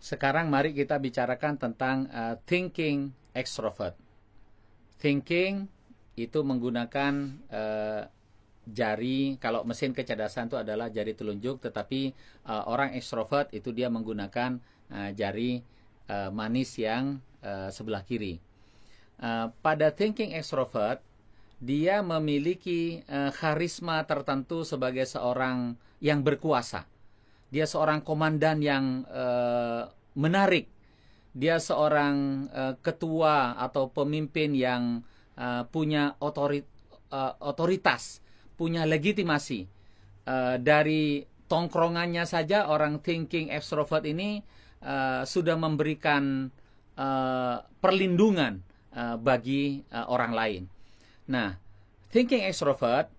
Sekarang mari kita bicarakan tentang thinking extrovert. Thinking itu menggunakan jari, kalau mesin kecerdasan itu adalah jari telunjuk, tetapi orang extrovert itu dia menggunakan jari manis yang sebelah kiri. Pada thinking extrovert, dia memiliki karisma tertentu sebagai seorang yang berkuasa. Dia seorang komandan yang menarik. Dia seorang ketua atau pemimpin yang punya otoritas, punya legitimasi. Dari tongkrongannya saja orang thinking extrovert ini sudah memberikan perlindungan bagi orang lain. Nah, thinking extrovert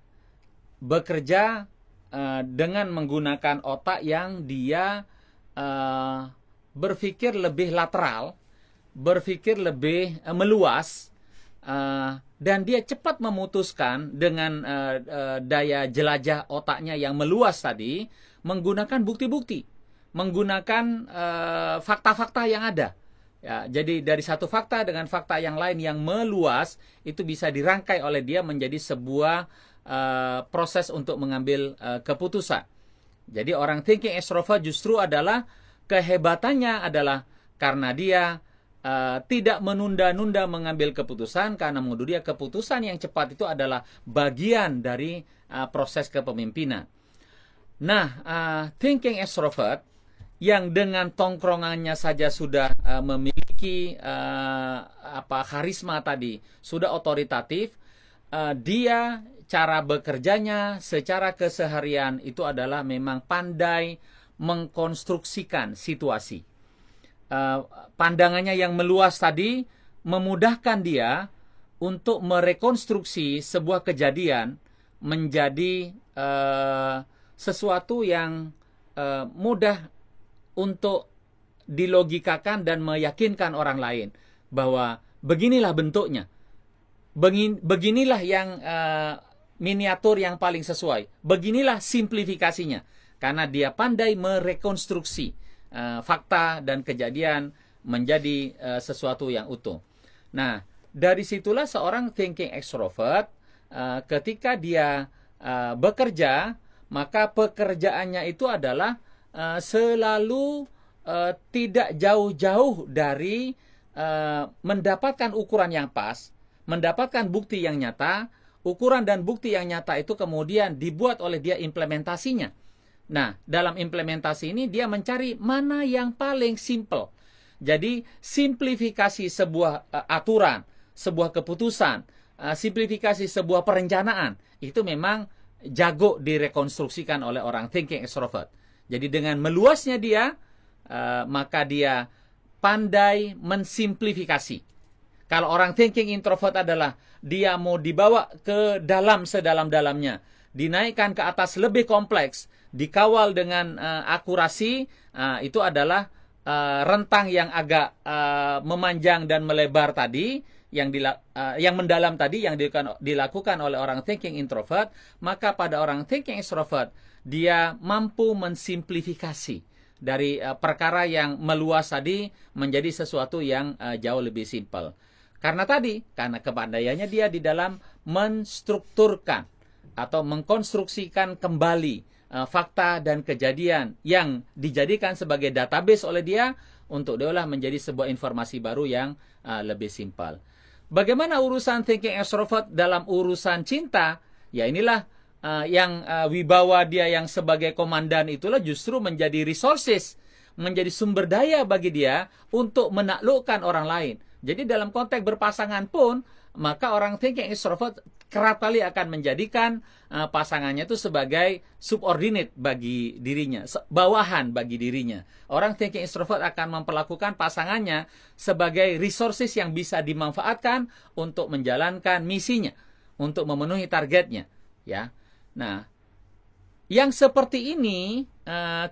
bekerja dengan menggunakan otak yang dia berpikir lebih lateral, berpikir lebih meluas, dan dia cepat memutuskan dengan daya jelajah otaknya yang meluas tadi, menggunakan bukti-bukti, menggunakan fakta-fakta yang ada. Ya, jadi dari satu fakta dengan fakta yang lain yang meluas, itu bisa dirangkai oleh dia menjadi sebuah proses untuk mengambil keputusan. Jadi orang thinking extrovert justru adalah kehebatannya adalah karena dia tidak menunda-nunda mengambil keputusan, karena menurut dia keputusan yang cepat itu adalah bagian dari proses kepemimpinan. Nah, thinking extrovert yang dengan tongkrongannya saja sudah memiliki karisma tadi, sudah otoritatif, dia cara bekerjanya secara keseharian itu adalah memang pandai mengkonstruksikan situasi. Pandangannya yang meluas tadi memudahkan dia untuk merekonstruksi sebuah kejadian menjadi sesuatu yang mudah untuk dilogikakan dan meyakinkan orang lain bahwa beginilah bentuknya, beginilah yang miniatur yang paling sesuai, beginilah simplifikasinya, karena dia pandai merekonstruksi fakta dan kejadian menjadi sesuatu yang utuh. Nah, dari situlah seorang thinking extrovert ketika dia bekerja, maka pekerjaannya itu adalah selalu tidak jauh-jauh dari mendapatkan ukuran yang pas, mendapatkan bukti yang nyata. Ukuran dan bukti yang nyata itu kemudian dibuat oleh dia implementasinya. Nah, dalam implementasi ini dia mencari mana yang paling simple. Jadi, simplifikasi sebuah aturan, sebuah keputusan, simplifikasi sebuah perencanaan, itu memang jago direkonstruksikan oleh orang thinking extrovert. Jadi dengan meluasnya dia, maka dia pandai mensimplifikasi. Kalau orang thinking introvert adalah dia mau dibawa ke dalam sedalam-dalamnya, dinaikkan ke atas lebih kompleks, dikawal dengan akurasi, itu adalah rentang yang agak memanjang dan melebar tadi, yang mendalam tadi yang dilakukan oleh orang thinking introvert. Maka pada orang thinking extrovert, dia mampu mensimplifikasi dari perkara yang meluas tadi menjadi sesuatu yang jauh lebih simpel. Karena kepandaiannya dia di dalam menstrukturkan atau mengkonstruksikan kembali fakta dan kejadian yang dijadikan sebagai database oleh dia untuk diolah menjadi sebuah informasi baru yang lebih simpel. Bagaimana urusan thinking extrovert dalam urusan cinta? Ya inilah yang wibawa dia yang sebagai komandan itulah justru menjadi resources, menjadi sumber daya bagi dia untuk menaklukkan orang lain. Jadi dalam konteks berpasangan pun, maka orang thinking extrovert kerap kali akan menjadikan pasangannya itu sebagai subordinate bagi dirinya, bawahan bagi dirinya. Orang thinking extrovert akan memperlakukan pasangannya sebagai resources yang bisa dimanfaatkan untuk menjalankan misinya, untuk memenuhi targetnya, ya. Nah, yang seperti ini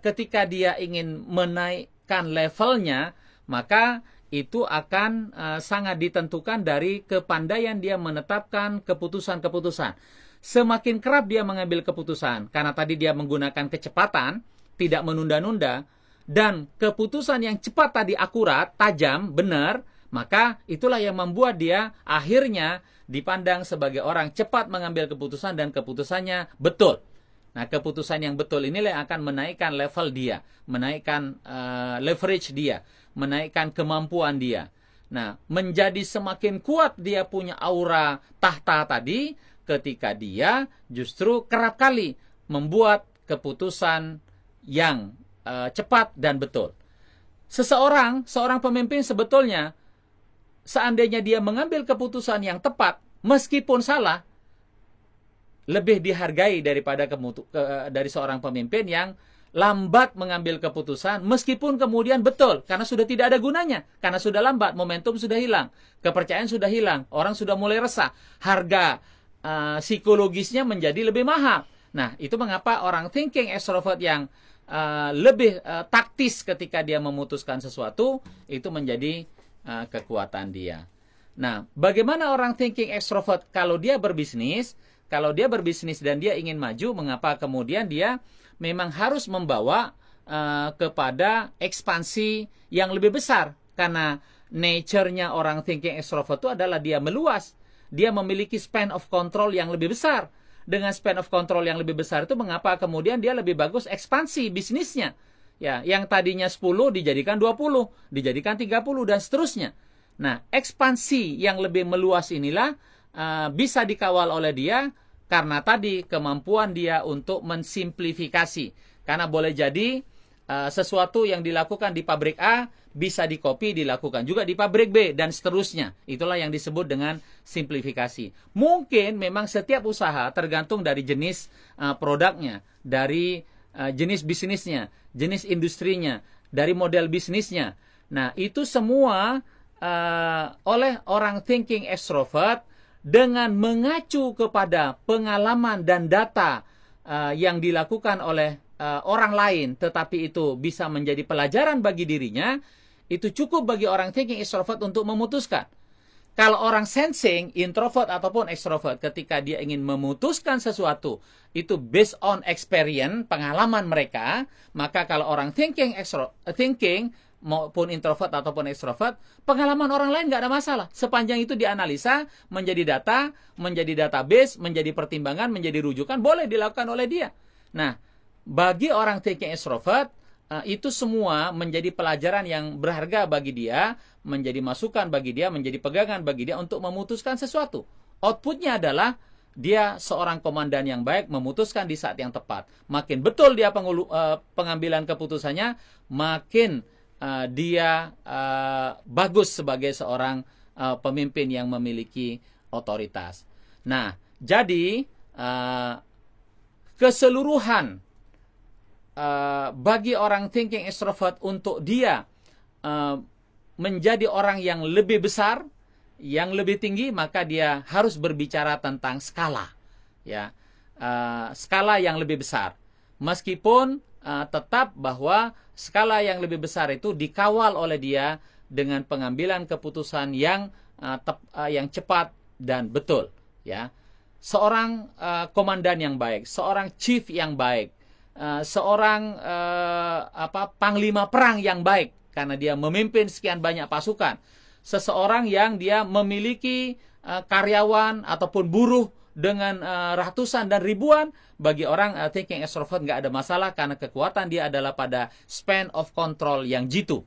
ketika dia ingin menaikkan levelnya, maka itu akan sangat ditentukan dari kepandaian dia menetapkan keputusan-keputusan. Semakin kerap dia mengambil keputusan, karena tadi dia menggunakan kecepatan, tidak menunda-nunda, dan keputusan yang cepat tadi akurat, tajam, benar, maka itulah yang membuat dia akhirnya dipandang sebagai orang cepat mengambil keputusan dan keputusannya betul. Nah, keputusan yang betul inilah yang akan menaikkan level dia, menaikkan leverage dia, menaikkan kemampuan dia. Nah, menjadi semakin kuat dia punya aura tahta tadi ketika dia justru kerap kali membuat keputusan yang cepat dan betul. Seorang pemimpin sebetulnya seandainya dia mengambil keputusan yang tepat meskipun salah, lebih dihargai daripada dari seorang pemimpin yang lambat mengambil keputusan meskipun kemudian betul, karena sudah tidak ada gunanya, karena sudah lambat, momentum sudah hilang, kepercayaan sudah hilang, orang sudah mulai resah, harga psikologisnya menjadi lebih mahal. Nah, itu mengapa orang thinking extrovert yang lebih taktis ketika dia memutuskan sesuatu, itu menjadi kekuatan dia. Nah, bagaimana orang thinking extrovert kalau dia berbisnis? Kalau dia berbisnis dan dia ingin maju, mengapa kemudian dia memang harus membawa kepada ekspansi yang lebih besar? Karena nature-nya orang thinking extrovert itu adalah dia meluas. Dia memiliki span of control yang lebih besar. Dengan span of control yang lebih besar itu mengapa kemudian dia lebih bagus ekspansi bisnisnya. Ya, yang tadinya 10 dijadikan 20, dijadikan 30 dan seterusnya. Nah, ekspansi yang lebih meluas inilah bisa dikawal oleh dia karena tadi kemampuan dia untuk mensimplifikasi. Karena boleh jadi sesuatu yang dilakukan di pabrik A bisa dikopi dilakukan juga di pabrik B dan seterusnya. Itulah yang disebut dengan simplifikasi. Mungkin memang setiap usaha tergantung dari jenis produknya, dari jenis bisnisnya, jenis industrinya, dari model bisnisnya. Nah, itu semua oleh orang thinking extrovert dengan mengacu kepada pengalaman dan data yang dilakukan oleh orang lain, tetapi itu bisa menjadi pelajaran bagi dirinya, itu cukup bagi orang thinking extrovert untuk memutuskan. Kalau orang sensing, introvert ataupun extrovert, ketika dia ingin memutuskan sesuatu, itu based on experience, pengalaman mereka, maka kalau orang thinking maupun introvert ataupun extrovert, pengalaman orang lain nggak ada masalah. Sepanjang itu dianalisa, menjadi data, menjadi database, menjadi pertimbangan, menjadi rujukan, boleh dilakukan oleh dia. Nah, bagi orang thinking extrovert, itu semua menjadi pelajaran yang berharga bagi dia, menjadi masukan bagi dia, menjadi pegangan bagi dia untuk memutuskan sesuatu. Outputnya adalah dia seorang komandan yang baik, memutuskan di saat yang tepat. Makin betul dia pengambilan keputusannya, makin dia bagus sebagai seorang pemimpin yang memiliki otoritas. Nah, jadi keseluruhan bagi orang thinking extrovert untuk dia menjadi orang yang lebih besar, yang lebih tinggi, maka dia harus berbicara tentang skala, ya, skala yang lebih besar. Meskipun tetap bahwa skala yang lebih besar itu dikawal oleh dia dengan pengambilan keputusan yang cepat dan betul, ya. Seorang komandan yang baik, seorang chief yang baik, seorang panglima perang yang baik karena dia memimpin sekian banyak pasukan, seseorang yang dia memiliki karyawan ataupun buruh dengan ratusan dan ribuan, bagi orang thinking extrovert nggak ada masalah karena kekuatan dia adalah pada span of control yang jitu.